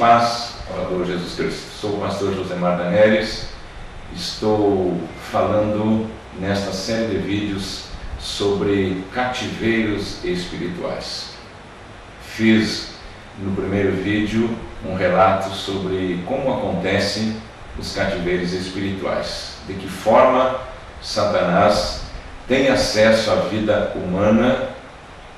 paz, Salvador Jesus Cristo. Sou o pastor Josemar Daneres. Estou falando nesta série de vídeos sobre cativeiros espirituais. Fiz no primeiro vídeo um relato sobre como acontecem os cativeiros espirituais, de que forma Satanás tem acesso à vida humana,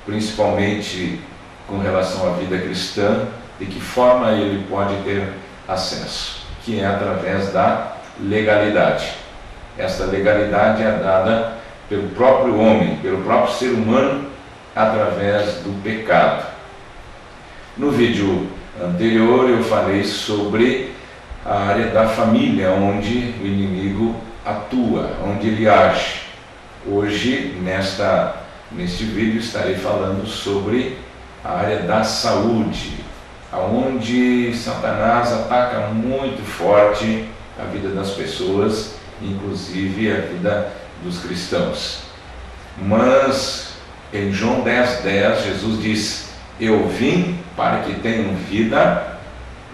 principalmente com relação à vida cristã, de que forma ele pode ter acesso, que é através da legalidade. Essa legalidade é dada pelo próprio homem, pelo próprio ser humano, através do pecado. No vídeo anterior eu falei sobre a área da família, onde o inimigo atua, onde ele age. Hoje, neste vídeo, estarei falando sobre a área da saúde, onde Satanás ataca muito forte a vida das pessoas, inclusive a vida dos cristãos. Mas em João 10:10, Jesus diz: eu vim para que tenham vida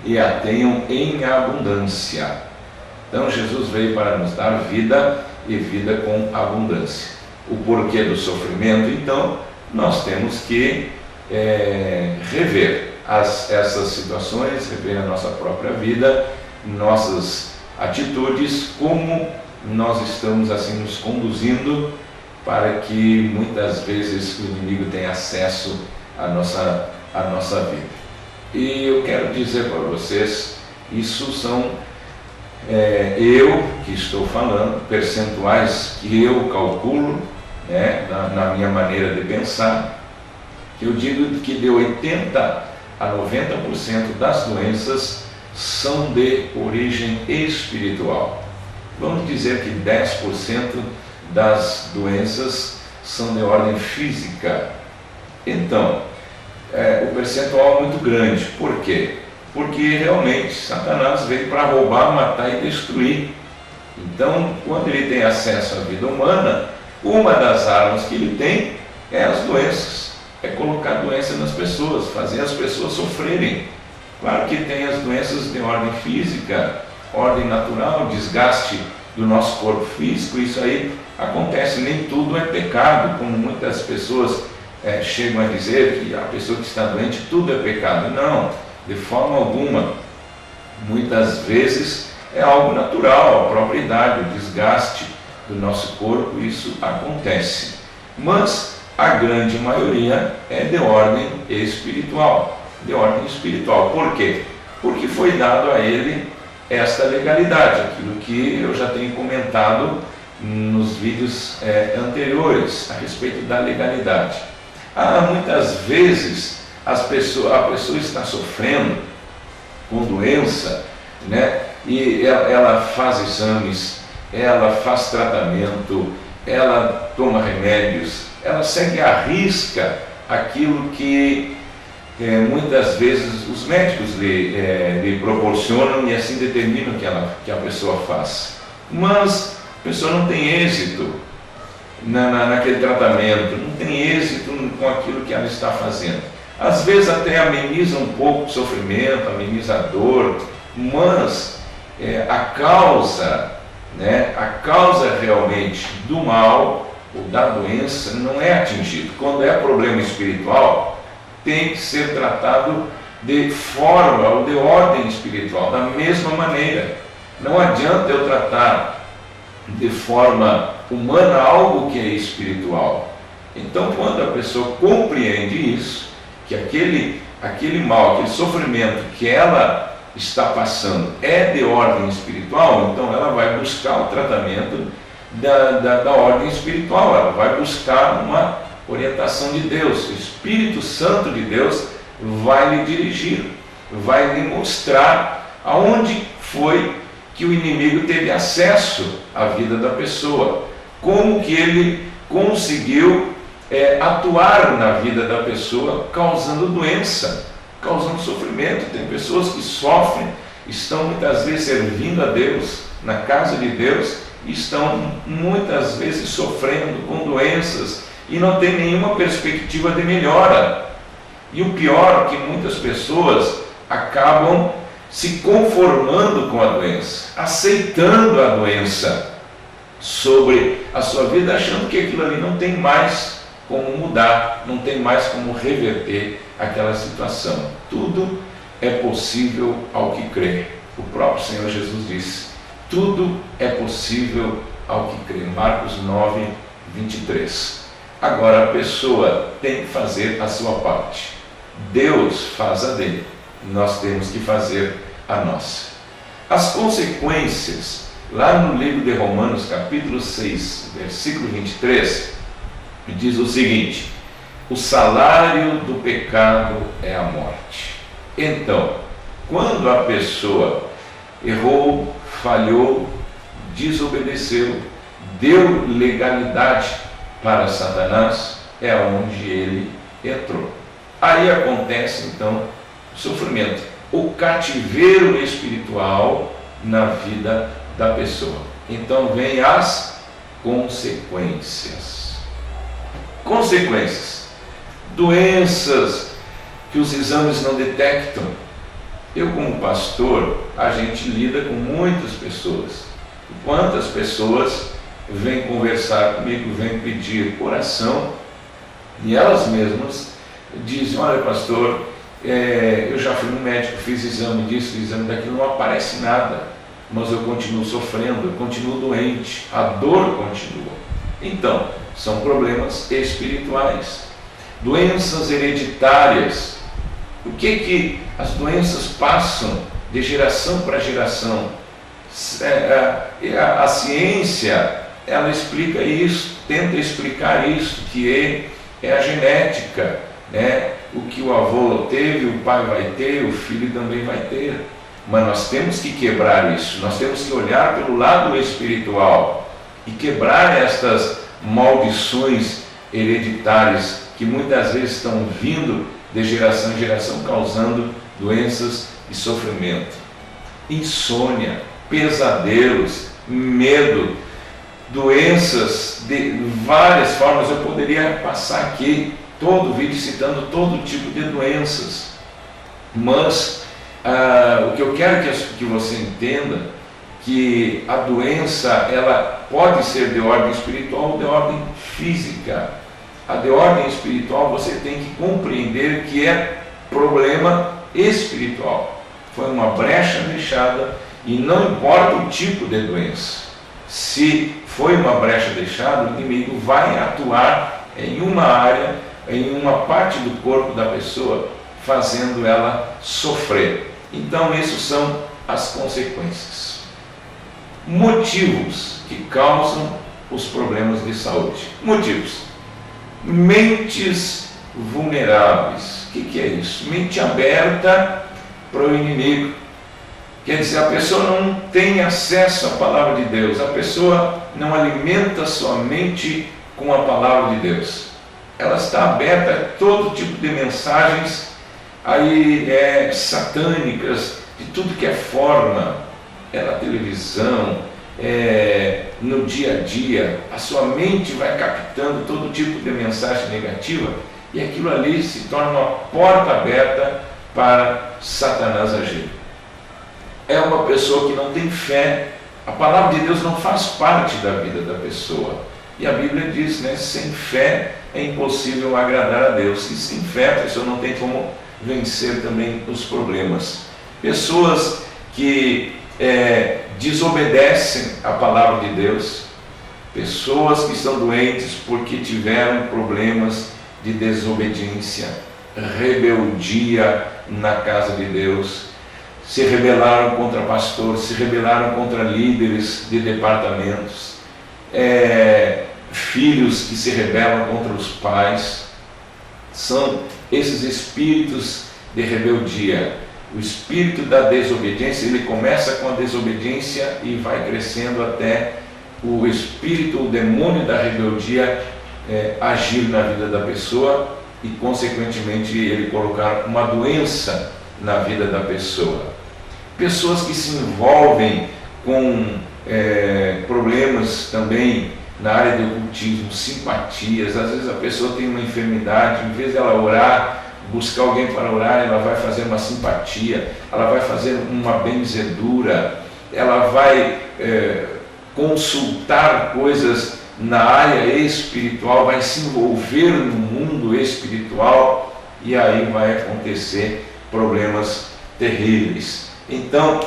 e a tenham em abundância. Então Jesus veio para nos dar vida e vida com abundância. O porquê do sofrimento, então, nós temos que rever essas situações, rever a nossa própria vida, nossas atitudes, como nós estamos assim nos conduzindo para que muitas vezes o inimigo tenha acesso à nossa vida. E eu quero dizer para vocês, isso são eu que estou falando, percentuais que eu calculo, na minha maneira de pensar, que eu digo que de 80% a 90% das doenças são de origem espiritual. Vamos dizer que 10% das doenças são de ordem física. Então, o percentual é muito grande. Por quê? Porque realmente Satanás veio para roubar, matar e destruir. Então, quando ele tem acesso à vida humana, uma das armas que ele tem é as doenças. É colocar doença nas pessoas, fazer as pessoas sofrerem. Claro que tem as doenças de ordem física, ordem natural, desgaste do nosso corpo físico, isso aí acontece, nem tudo é pecado, como muitas pessoas chegam a dizer que a pessoa que está doente, tudo é pecado. Não, de forma alguma. Muitas vezes é algo natural, a própria idade, o desgaste do nosso corpo, isso acontece. Mas a grande maioria é de ordem espiritual. De ordem espiritual. Por quê? Porque foi dado a ele esta legalidade, aquilo que eu já tenho comentado nos vídeos anteriores a respeito da legalidade. Muitas vezes a pessoa está sofrendo com doença, e ela faz exames, ela faz tratamento, ela toma remédios, ela segue à risca aquilo que muitas vezes os médicos lhe proporcionam e assim determinam que a pessoa faça. Mas a pessoa não tem êxito naquele tratamento, não tem êxito com aquilo que ela está fazendo. Às vezes até ameniza um pouco o sofrimento, ameniza a dor, mas a causa realmente do mal ou da doença não é atingido. Quando é problema espiritual, tem que ser tratado de forma ou de ordem espiritual, da mesma maneira. Não adianta eu tratar de forma humana algo que é espiritual. Então, quando a pessoa compreende isso, que aquele mal, aquele sofrimento que ela está passando é de ordem espiritual, então ela vai buscar o tratamento da ordem espiritual, ela vai buscar uma orientação de Deus. O Espírito Santo de Deus vai lhe dirigir, vai lhe mostrar aonde foi que o inimigo teve acesso à vida da pessoa, como que ele conseguiu atuar na vida da pessoa, causando doença, causando sofrimento. Tem pessoas que sofrem, estão muitas vezes servindo a Deus, na casa de Deus, e estão muitas vezes sofrendo com doenças e não tem nenhuma perspectiva de melhora. E o pior é que muitas pessoas acabam se conformando com a doença, aceitando a doença sobre a sua vida, achando que aquilo ali não tem mais como mudar, não tem mais como reverter aquela situação. Tudo é possível ao que crê. O próprio Senhor Jesus disse: tudo é possível ao que crê. Marcos 9, 23. Agora a pessoa tem que fazer a sua parte. Deus faz a dele. Nós temos que fazer a nossa. As consequências, lá no livro de Romanos, capítulo 6, versículo 23, diz o seguinte: o salário do pecado é a morte. Então, quando a pessoa errou, falhou, desobedeceu, deu legalidade para Satanás, é onde ele entrou. Aí acontece então o sofrimento, o cativeiro espiritual na vida da pessoa. Então vem as consequências. Consequências, doenças que os exames não detectam. Eu, como pastor, a gente lida com muitas pessoas. Quantas pessoas vêm conversar comigo, vêm pedir oração, e elas mesmas dizem: olha, pastor, eu já fui no médico, fiz exame disso, exame daquilo, não aparece nada, mas eu continuo sofrendo, eu continuo doente, a dor continua. Então, são problemas espirituais, doenças hereditárias. O que as doenças passam de geração para geração? A ciência, ela explica isso, tenta explicar isso, que é a genética, né? O que o avô teve, o pai vai ter, o filho também vai ter. Mas nós temos que quebrar isso, nós temos que olhar pelo lado espiritual e quebrar estas maldições hereditárias que muitas vezes estão vindo de geração em geração, causando doenças e sofrimento. Insônia, pesadelos, medo, doenças de várias formas. Eu poderia passar aqui todo o vídeo citando todo tipo de doenças, mas o que eu quero que você entenda, que a doença, ela pode ser de ordem espiritual ou de ordem física. A de ordem espiritual, você tem que compreender que é problema espiritual. Foi uma brecha deixada, e não importa o tipo de doença. Se foi uma brecha deixada, o inimigo vai atuar em uma área, em uma parte do corpo da pessoa, fazendo ela sofrer. Então, essas são as consequências. Motivos que causam os problemas de saúde. Motivos. Mentes vulneráveis. O que é isso? Mente aberta para o inimigo. Quer dizer, a pessoa não tem acesso à palavra de Deus, a pessoa não alimenta sua mente com a palavra de Deus. Ela está aberta a todo tipo de mensagens aí satânicas, de tudo que é forma, na televisão, no dia a dia. A sua mente vai captando todo tipo de mensagem negativa, e aquilo ali se torna uma porta aberta para Satanás agir. É uma pessoa que não tem fé, a palavra de Deus não faz parte da vida da pessoa, e a Bíblia diz, né, sem fé é impossível agradar a Deus, e sem fé a pessoa não tem como vencer também os problemas. Pessoas que desobedecem a palavra de Deus, pessoas que estão doentes porque tiveram problemas de desobediência, rebeldia na casa de Deus, se rebelaram contra pastores, se rebelaram contra líderes de departamentos, filhos que se rebelam contra os pais. São esses espíritos de rebeldia. O espírito da desobediência, ele começa com a desobediência e vai crescendo até o espírito, o demônio da rebeldia agir na vida da pessoa e, consequentemente, ele colocar uma doença na vida da pessoa. Pessoas que se envolvem com problemas também na área do ocultismo, simpatias. Às vezes a pessoa tem uma enfermidade, em vez de ela orar buscar alguém para orar, ela vai fazer uma simpatia, ela vai fazer uma benzedura, ela vai consultar coisas na área espiritual, vai se envolver no mundo espiritual, e aí vai acontecer problemas terríveis. Então,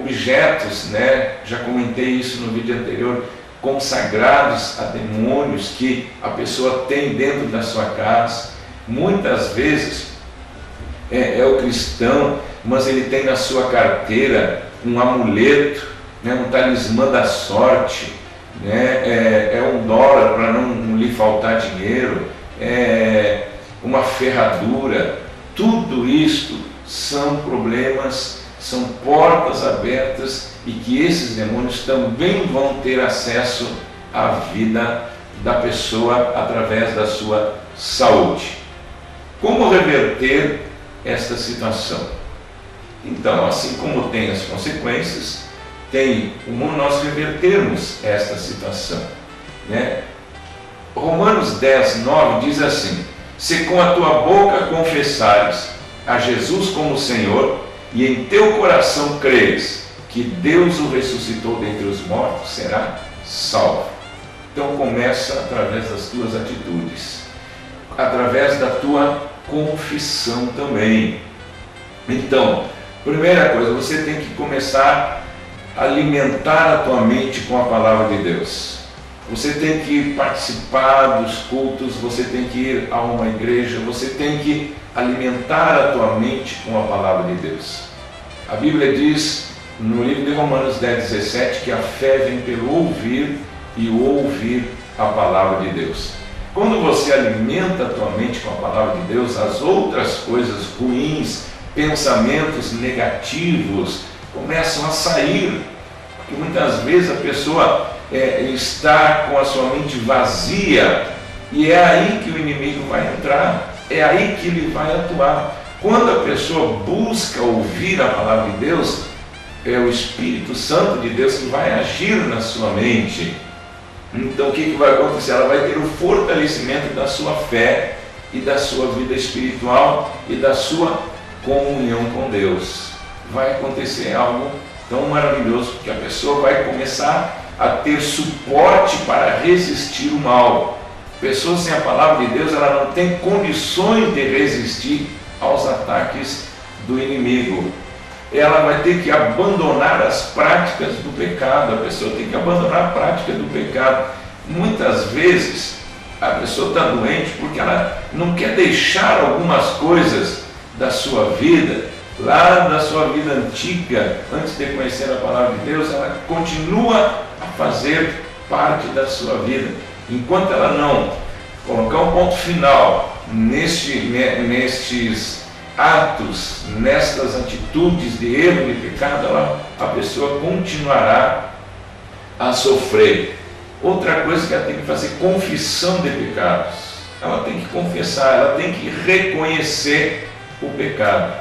objetos, né, já comentei isso no vídeo anterior, consagrados a demônios que a pessoa tem dentro da sua casa, muitas vezes é o cristão, mas ele tem na sua carteira um amuleto, né, um talismã da sorte, né, um dólar para não lhe faltar dinheiro, uma ferradura. Tudo isto são problemas, são portas abertas, e que esses demônios também vão ter acesso à vida da pessoa através da sua saúde. Como reverter esta situação? Então, assim como tem as consequências, tem como nós revertermos esta situação, né? Romanos 10, 9 diz assim: se com a tua boca confessares a Jesus como Senhor, e em teu coração creres que Deus o ressuscitou dentre os mortos, será salvo. Então começa através das tuas atitudes, através da tua confissão também. Então, primeira coisa, você tem que começar a alimentar a tua mente com a palavra de Deus. Você tem que participar dos cultos, você tem que ir a uma igreja, você tem que alimentar a tua mente com a palavra de Deus. A Bíblia diz no livro de Romanos 10, 17 que a fé vem pelo ouvir, e o ouvir a palavra de Deus. Quando você alimenta a tua mente com a palavra de Deus, as outras coisas ruins, pensamentos negativos começam a sair, porque muitas vezes a pessoa está com a sua mente vazia, e é aí que o inimigo vai entrar, é aí que ele vai atuar. Quando a pessoa busca ouvir a palavra de Deus, é o Espírito Santo de Deus que vai agir na sua mente. Então o que vai acontecer? Ela vai ter o fortalecimento da sua fé e da sua vida espiritual e da sua comunhão com Deus. Vai acontecer algo tão maravilhoso, porque a pessoa vai começar a ter suporte para resistir o mal. Pessoas sem a palavra de Deus, ela não tem condições de resistir aos ataques do inimigo. Ela vai ter que abandonar as práticas do pecado. A pessoa tem que abandonar a prática do pecado. Muitas vezes a pessoa está doente porque ela não quer deixar algumas coisas da sua vida, lá da sua vida antiga, antes de conhecer a palavra de Deus. Ela continua a fazer parte da sua vida. Enquanto ela não colocar um ponto final nestes atos, nestas atitudes de erro e pecado, a pessoa continuará a sofrer. Outra coisa que ela tem que fazer, confissão de pecados. Ela tem que confessar, ela tem que reconhecer o pecado.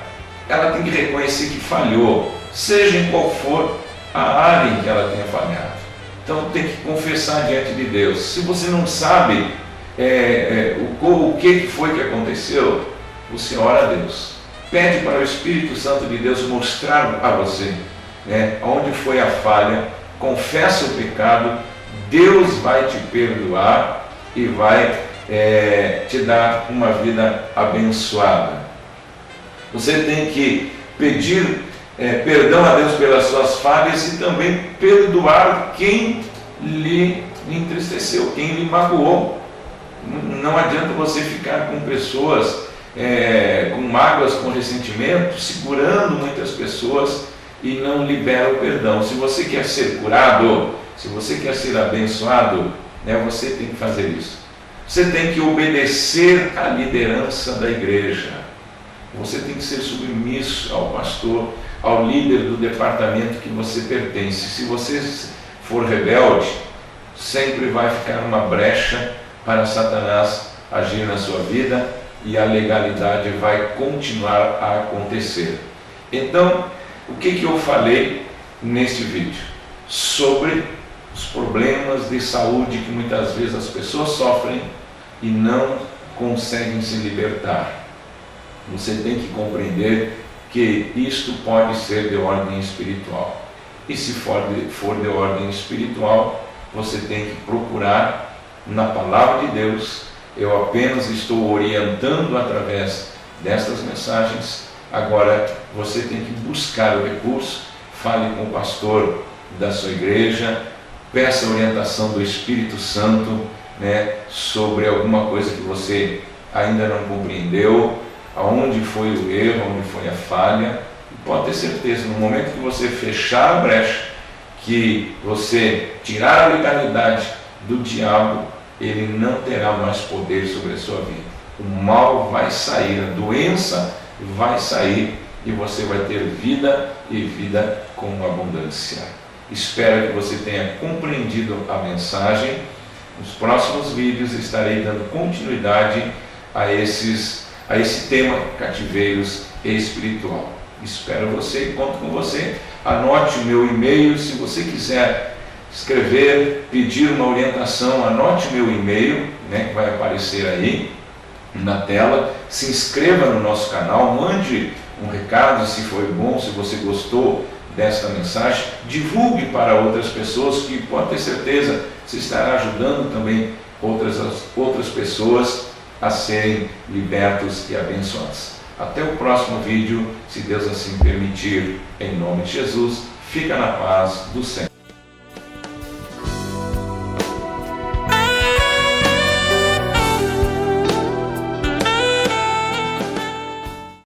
Ela tem que reconhecer que falhou, seja em qual for a área em que ela tenha falhado. Então tem que confessar diante de Deus. Se você não sabe o que foi que aconteceu, você ora a Deus, pede para o Espírito Santo de Deus mostrar a você, onde foi a falha, confessa o pecado, Deus vai te perdoar e vai te dar uma vida abençoada. Você tem que pedir perdão a Deus pelas suas falhas e também perdoar quem lhe entristeceu, quem lhe magoou. Não adianta você ficar com pessoas com mágoas, com ressentimento, segurando muitas pessoas e não libera o perdão. Se você quer ser curado, se você quer ser abençoado, você tem que fazer isso. Você tem que obedecer à liderança da igreja. Você tem que ser submisso ao pastor, ao líder do departamento que você pertence. Se você for rebelde, sempre vai ficar uma brecha para Satanás agir na sua vida e a legalidade vai continuar a acontecer. Então, o que eu falei neste vídeo? Sobre os problemas de saúde que muitas vezes as pessoas sofrem e não conseguem se libertar. você tem que compreender que isto pode ser de ordem espiritual. E se for de ordem espiritual, você tem que procurar na palavra de Deus. Eu apenas estou orientando através destas mensagens. Agora você tem que buscar o recurso, fale com o pastor da sua igreja, peça a orientação do Espírito Santo, sobre alguma coisa que você ainda não compreendeu, aonde foi o erro, onde foi a falha. E pode ter certeza, no momento que você fechar a brecha, que você tirar a legalidade do diabo, ele não terá mais poder sobre a sua vida. O mal vai sair, a doença vai sair e você vai ter vida e vida com abundância. Espero que você tenha compreendido a mensagem. Nos próximos vídeos estarei dando continuidade a esse tema, cativeiros espiritual. Espero você, conto com você. Anote o meu e-mail, se você quiser escrever, pedir uma orientação, anote o meu e-mail, que vai aparecer aí na tela. Se inscreva no nosso canal, mande um recado se foi bom, se você gostou desta mensagem, divulgue para outras pessoas, que pode ter certeza você estará ajudando também outras pessoas a serem libertos e abençoados. Até o próximo vídeo, se Deus assim permitir, em nome de Jesus. Fica na paz do Senhor.